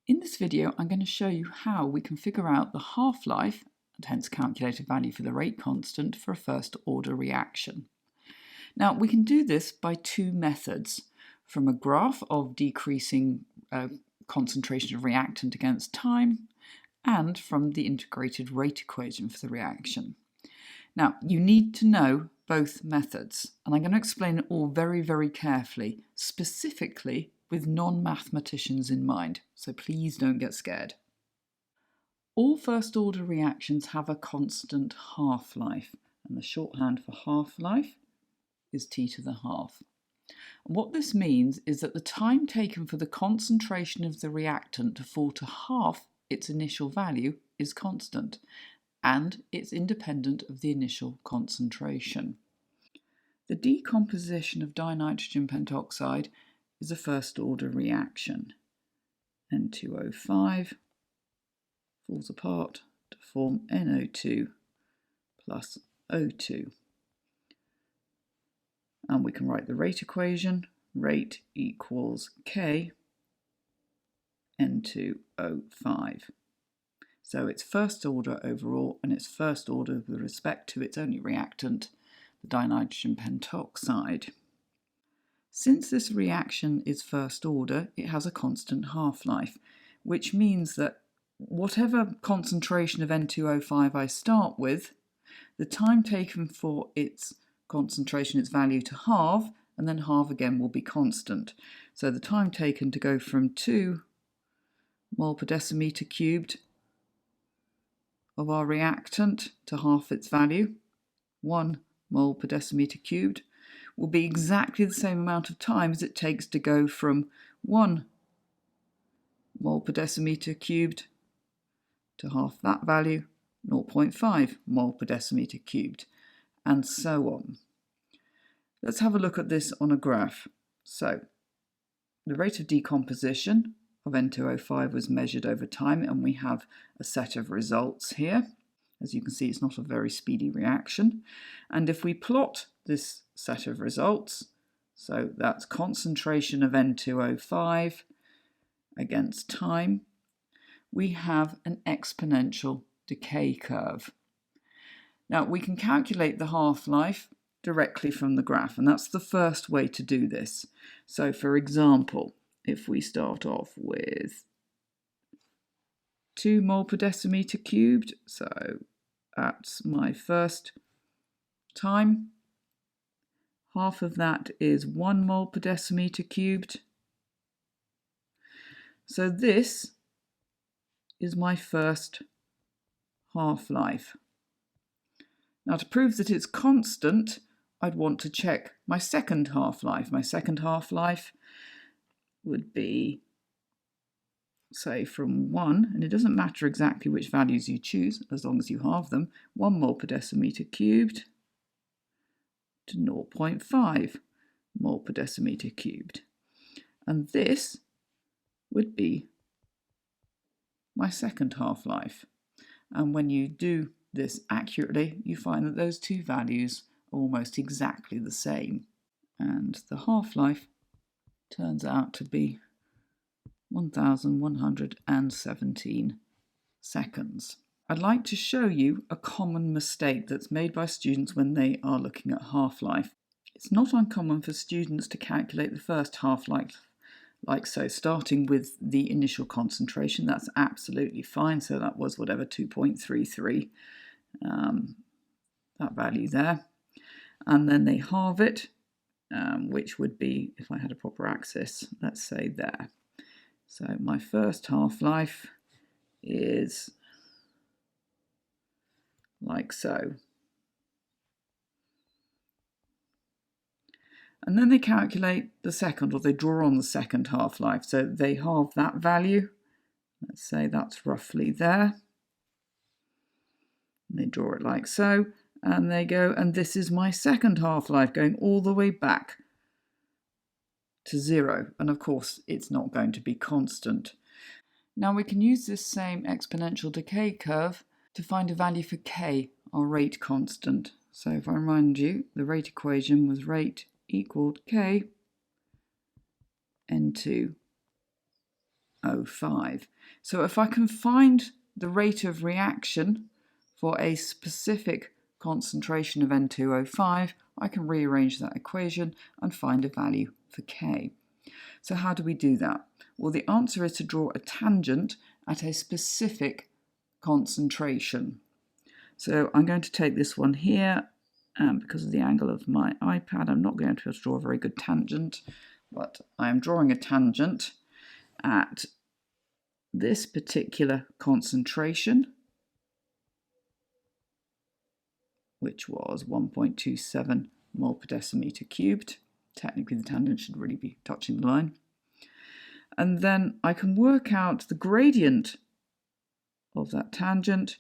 In this video, I'm going to show you how we can figure out the half-life, and hence calculate a value for the rate constant for a first-order reaction. Now, we can do this by two methods, from a graph of decreasing concentration of reactant against time, and from the integrated rate equation for the reaction. Now, you need to know both methods, and I'm going to explain it all very, very carefully, specifically with non-mathematicians in mind, so please don't get scared. All first-order reactions have a constant half-life, and the shorthand for half-life is T to the half. And what this means is that the time taken for the concentration of the reactant to fall to half its initial value is constant, and it's independent of the initial concentration. The decomposition of dinitrogen pentoxide is a first-order reaction. N2O5 falls apart to form NO2 plus O2. And we can write the rate equation. Rate equals K N2O5. So it's first order overall, and it's first order with respect to its only reactant, the dinitrogen pentoxide. Since this reaction is first order, it has a constant half-life, which means that whatever concentration of N2O5 I start with, the time taken for its concentration, its value, to halve, and then halve again, will be constant. So the time taken to go from 2 mole per decimeter cubed of our reactant to half its value, 1 mole per decimeter cubed, will be exactly the same amount of time as it takes to go from 1 mole per decimeter cubed to half that value, 0.5 mole per decimeter cubed, and so on. Let's have a look at this on a graph. So, the rate of decomposition of N2O5 was measured over time, and we have a set of results here. As you can see, it's not a very speedy reaction. And if we plot this set of results, so that's concentration of N2O5 against time, we have an exponential decay curve. Now, we can calculate the half-life directly from the graph, and that's the first way to do this. So, for example, if we start off with 2 mole per decimeter cubed, so that's my first time. Half of that is 1 mole per decimeter cubed. So this is my first half-life. Now, to prove that it's constant, I'd want to check my second half-life. My second half-life would be, say, from 1, and it doesn't matter exactly which values you choose, as long as you halve them, 1 mole per decimeter cubed to 0.5 mole per decimeter cubed. And this would be my second half-life. And when you do this accurately, you find that those two values are almost exactly the same. And the half-life turns out to be 1,117 seconds. I'd like to show you a common mistake that's made by students when they are looking at half-life. It's not uncommon for students to calculate the first half-life like so, starting with the initial concentration. That's absolutely fine. So that was whatever, 2.33, that value there. And then they halve it, which would be, if I had a proper axis, let's say there. So my first half-life is like so. And then they calculate the second, or they draw on the second half-life. So they halve that value. Let's say that's roughly there. And they draw it like so. And they go, and this is my second half-life, going all the way back to 0. And of course, it's not going to be constant. Now we can use this same exponential decay curve to find a value for K, our rate constant. So if I remind you, the rate equation was rate equaled K N2 N2O5. So if I can find the rate of reaction for a specific concentration of N2O5, I can rearrange that equation and find a value for K. So how do we do that? Well, the answer is to draw a tangent at a specific concentration. So I'm going to take this one here, and because of the angle of my iPad, I'm not going to be able to draw a very good tangent, but I am drawing a tangent at this particular concentration, which was 1.27 mole per decimeter cubed. Technically, the tangent should really be touching the line. And then I can work out the gradient of that tangent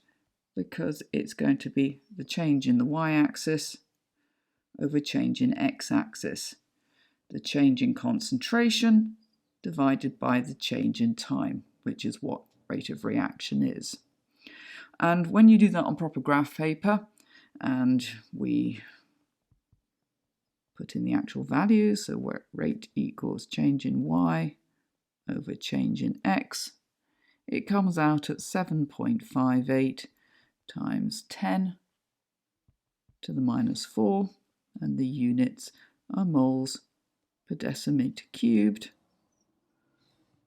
because it's going to be the change in the y-axis over change in x-axis. The change in concentration divided by the change in time, which is what rate of reaction is. And when you do that on proper graph paper, and we put in the actual values, so where rate equals change in y over change in x, it comes out at 7.58 times 10 to the minus 4, and the units are moles per decimeter cubed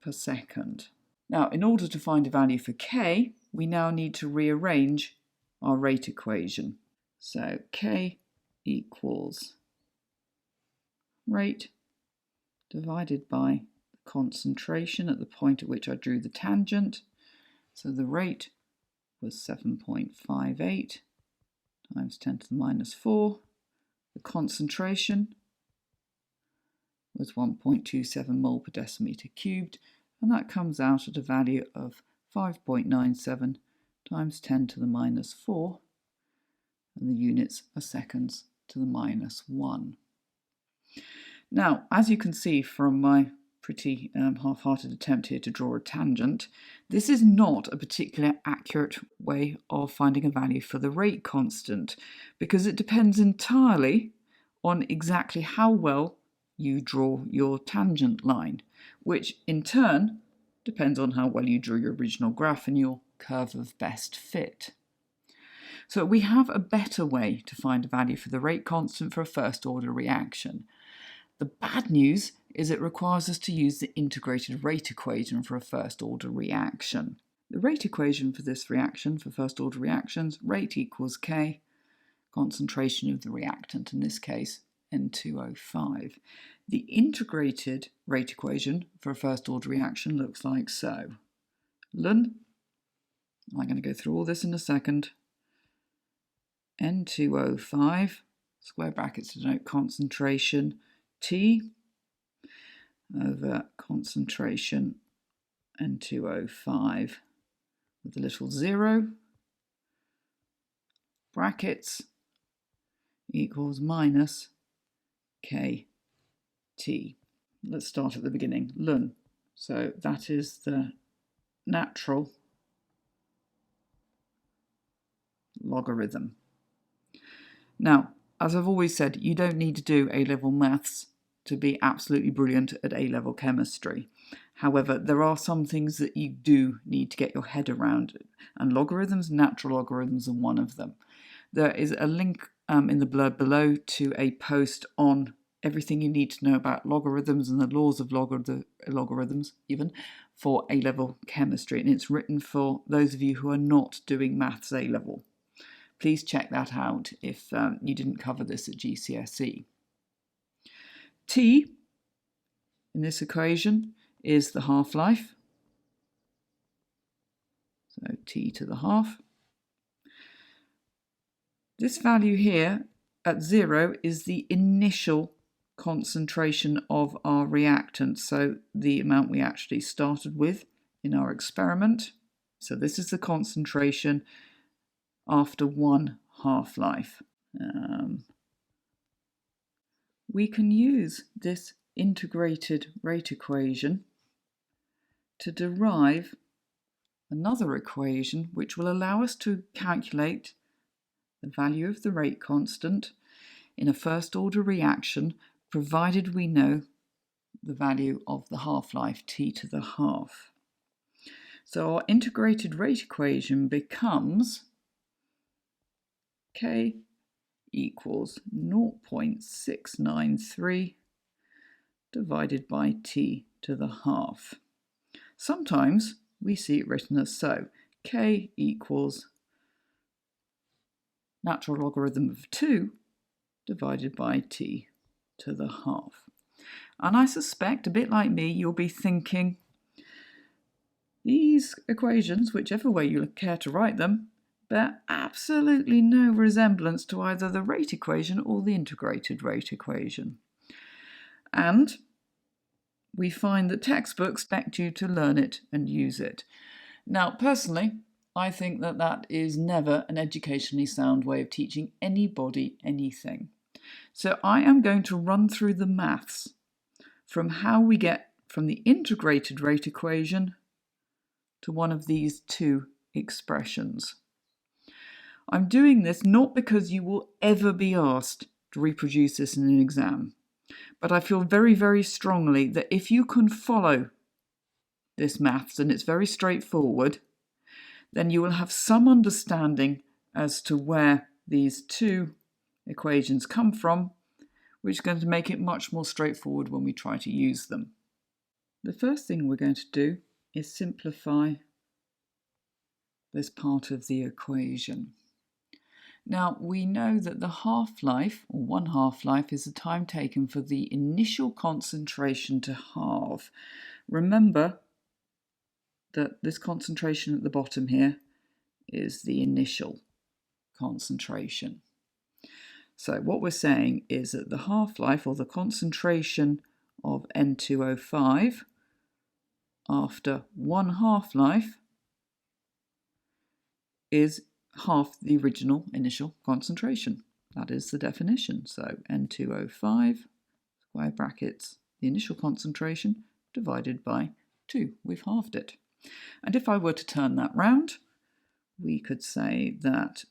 per second. Now, in order to find a value for K, we now need to rearrange our rate equation. So K equals rate divided by the concentration at the point at which I drew the tangent. So the rate was 7.58 times 10 to the minus 4. The concentration was 1.27 mole per decimeter cubed, and that comes out at a value of 5.97 times 10 to the minus 4, and the units are seconds to the minus 1. Now, as you can see from my pretty half-hearted attempt here to draw a tangent, this is not a particularly accurate way of finding a value for the rate constant, because it depends entirely on exactly how well you draw your tangent line, which in turn depends on how well you drew your original graph and your curve of best fit. So we have a better way to find a value for the rate constant for a first order reaction. The bad news is it requires us to use the integrated rate equation for a first order reaction. The rate equation for this reaction, for first order reactions, rate equals K, concentration of the reactant, in this case N2O5. The integrated rate equation for a first order reaction looks like so. Ln, I'm going to go through all this in a second, N2O5, square brackets to denote concentration, T over concentration N2O5 with a little 0, brackets, equals minus KT. Let's start at the beginning. Ln. So that is the natural logarithm. Now, as I've always said, you don't need to do A-level maths to be absolutely brilliant at A-level chemistry. However, there are some things that you do need to get your head around, and logarithms, natural logarithms, are one of them. There is a link in the blurb below to a post on everything you need to know about logarithms and the laws of logarithms, even, for A-level chemistry, and it's written for those of you who are not doing maths A-level. Please check that out if you didn't cover this at GCSE. T in this equation is the half-life, so T to the half. This value here at 0 is the initial concentration of our reactant, so the amount we actually started with in our experiment. So this is the concentration after one half-life. We can use this integrated rate equation to derive another equation which will allow us to calculate the value of the rate constant in a first order reaction, provided we know the value of the half-life, T to the half. So our integrated rate equation becomes k equals 0.693 divided by t to the half. Sometimes we see it written as so. K equals natural logarithm of 2 divided by t to the half. And I suspect, a bit like me, you'll be thinking, these equations, whichever way you care to write them, bear absolutely no resemblance to either the rate equation or the integrated rate equation. And we find that textbooks expect you to learn it and use it. Now, personally, I think that that is never an educationally sound way of teaching anybody anything. So I am going to run through the maths from how we get from the integrated rate equation to one of these two expressions. I'm doing this not because you will ever be asked to reproduce this in an exam, but I feel very, very strongly that if you can follow this maths, and it's very straightforward, then you will have some understanding as to where these two equations come from, which is going to make it much more straightforward when we try to use them. The first thing we're going to do is simplify this part of the equation. Now, we know that the half-life, or 1 half-life, is the time taken for the initial concentration to halve. Remember that this concentration at the bottom here is the initial concentration. So what we're saying is that the half-life, or the concentration of N2O5 after 1 half-life, is half the original initial concentration. That is the definition. So N2O5, square brackets, the initial concentration, divided by 2. We've halved it. And if I were to turn that round, we could say that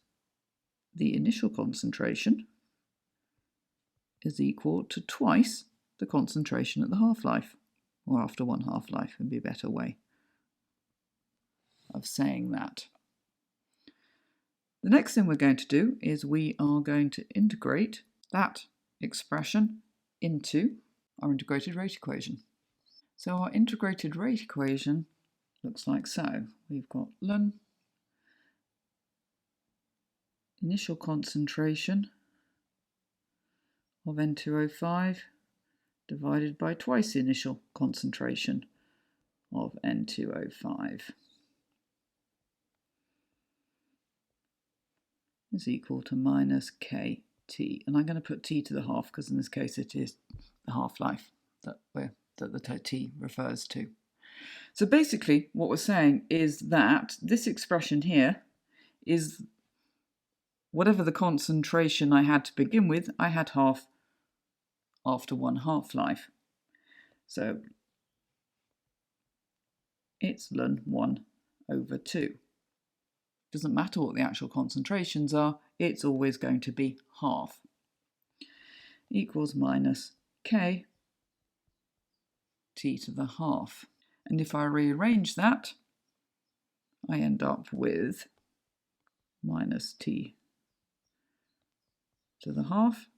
the initial concentration is equal to twice the concentration at the half-life, or after 1 half-life would be a better way of saying that. The next thing we're going to do is we are going to integrate that expression into our integrated rate equation. So our integrated rate equation looks like so. We've got ln initial concentration of N2O5 divided by twice the initial concentration of N2O5 is equal to minus kT. And I'm going to put t to the half because in this case it is the half-life that the t refers to. So basically what we're saying is that this expression here is whatever the concentration I had to begin with, I had half after 1 half-life. So it's ln 1 over 2. Doesn't matter what the actual concentrations are, it's always going to be half. Equals minus k t to the half. And if I rearrange that, I end up with minus t to the half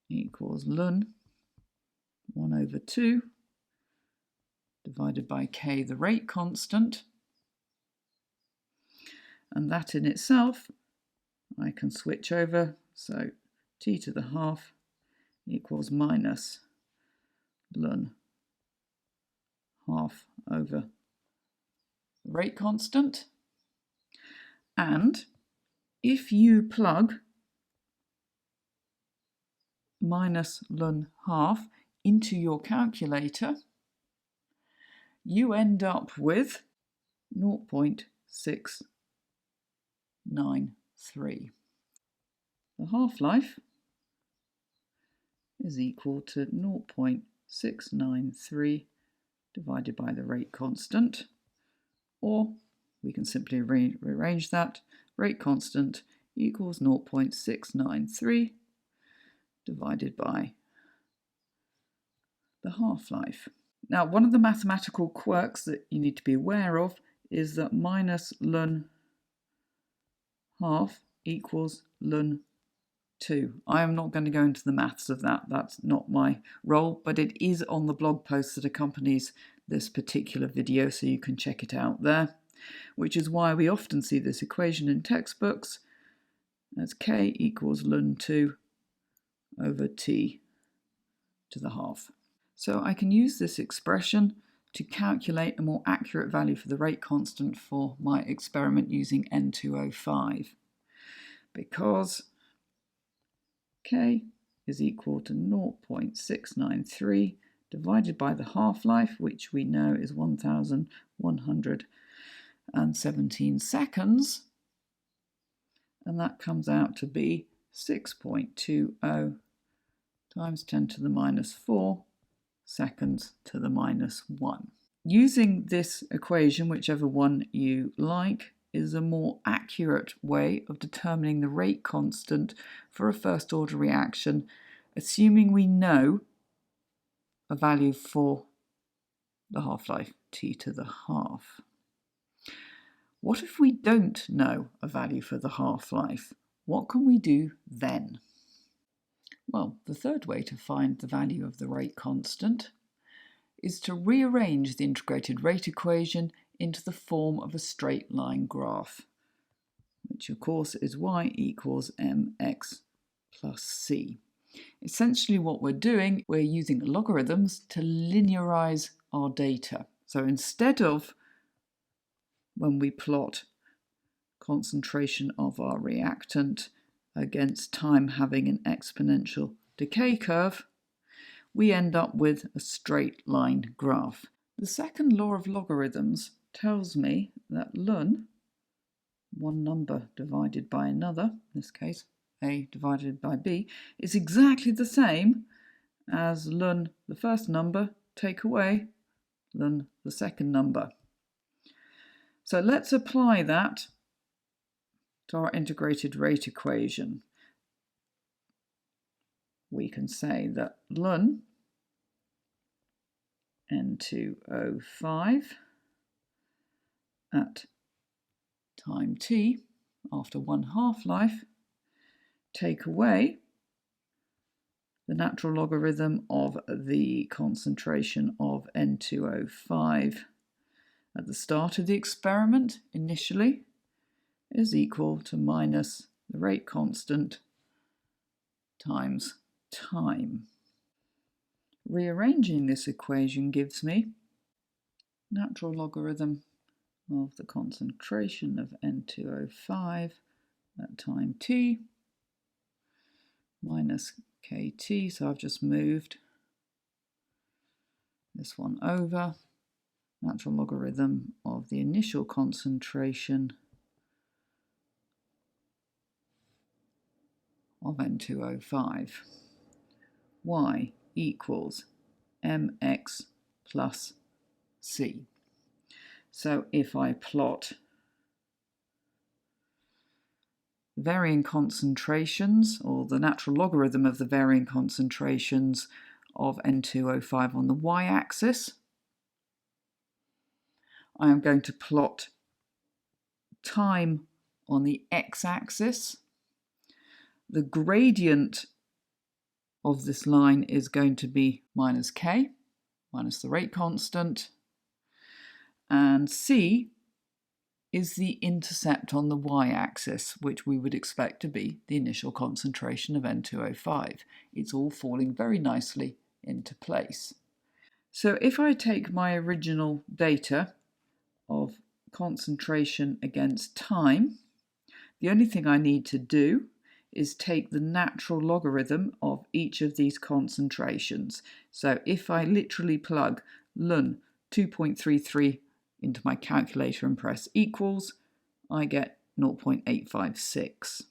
equals ln 1 over 2 divided by k, the rate constant. And that in itself, I can switch over. So t to the half equals minus ln half over the rate constant. And if you plug minus ln half into your calculator, you end up with 0.693. The half-life is equal to 0.693 divided by the rate constant, or we can simply rearrange that. Rate constant equals 0.693 divided by the half-life. Now, one of the mathematical quirks that you need to be aware of is that minus ln half equals ln 2. I am not going to go into the maths of that. That's not my role, but it is on the blog post that accompanies this particular video, so you can check it out there, which is why we often see this equation in textbooks as k equals ln 2 over t to the half. So I can use this expression to calculate a more accurate value for the rate constant for my experiment using N2O5, because k is equal to 0.693 divided by the half-life, which we know is 1,117 seconds, and that comes out to be 6.20 times 10 to the minus 4 seconds to the minus 1. Using this equation, whichever one you like, is a more accurate way of determining the rate constant for a first order reaction, assuming we know a value for the half-life, t to the half. What if we don't know a value for the half-life? What can we do then? Well, the third way to find the value of the rate constant is to rearrange the integrated rate equation into the form of a straight line graph, which of course is y equals mx plus c. Essentially what we're doing, we're using logarithms to linearize our data. So instead of, when we plot concentration of our reactant against time having an exponential decay curve, we end up with a straight line graph. The second law of logarithms tells me that ln, one number divided by another, in this case a divided by b, is exactly the same as ln the first number take away ln the second number. So let's apply that to our integrated rate equation. We can say that ln N2O5 at time t after one half-life take away the natural logarithm of the concentration of N2O5 at the start of the experiment initially is equal to minus the rate constant times time. Rearranging this equation gives me natural logarithm of the concentration of N2O5 at time t minus kt, so I've just moved this one over, natural logarithm of the initial concentration of N2O5, y equals mx plus c. So if I plot varying concentrations, or the natural logarithm of the varying concentrations of N2O5 on the y-axis, I am going to plot time on the x-axis. The gradient of this line is going to be minus k, minus the rate constant, and c is the intercept on the y-axis, which we would expect to be the initial concentration of N2O5. It's all falling very nicely into place. So if I take my original data of concentration against time, the only thing I need to do is take the natural logarithm of each of these concentrations. So if I literally plug ln 2.33 into my calculator and press equals, I get 0.856.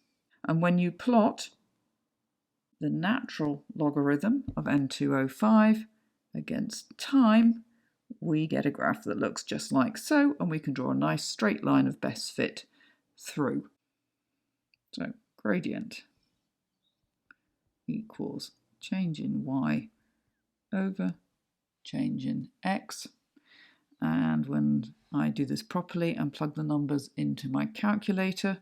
And when you plot the natural logarithm of N2O5 against time, we get a graph that looks just like so, and we can draw a nice straight line of best fit through. So gradient equals change in y over change in x. And when I do this properly and plug the numbers into my calculator,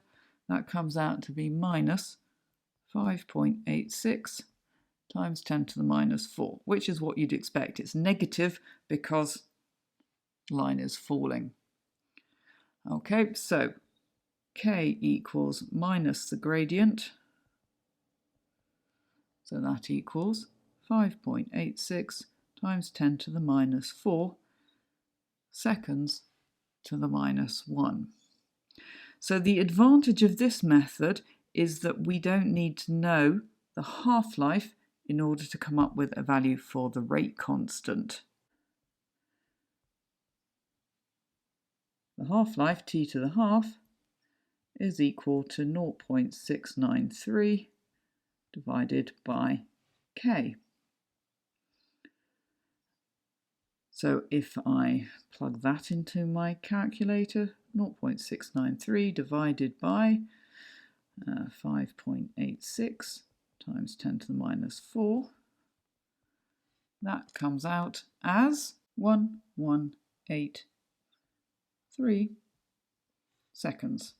that comes out to be minus 5.86 times 10 to the minus 4, which is what you'd expect. It's negative because the line is falling. Okay, so k equals minus the gradient. So that equals 5.86 times 10 to the minus 4 seconds to the minus 1. So the advantage of this method is that we don't need to know the half-life in order to come up with a value for the rate constant. The half-life, t to the half, is equal to 0.693 divided by k. So if I plug that into my calculator, 0.693 divided by 5.86 times 10 to the minus 4, that comes out as 1183 seconds.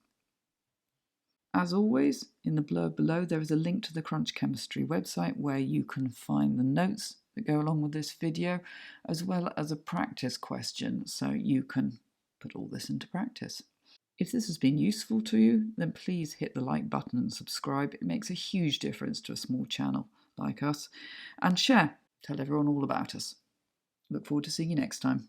As always, in the blurb below there is a link to the Crunch Chemistry website where you can find the notes that go along with this video, as well as a practice question, so you can put all this into practice. If this has been useful to you, then please hit the like button and subscribe. It makes a huge difference to a small channel like us. And share. Tell everyone all about us. Look forward to seeing you next time.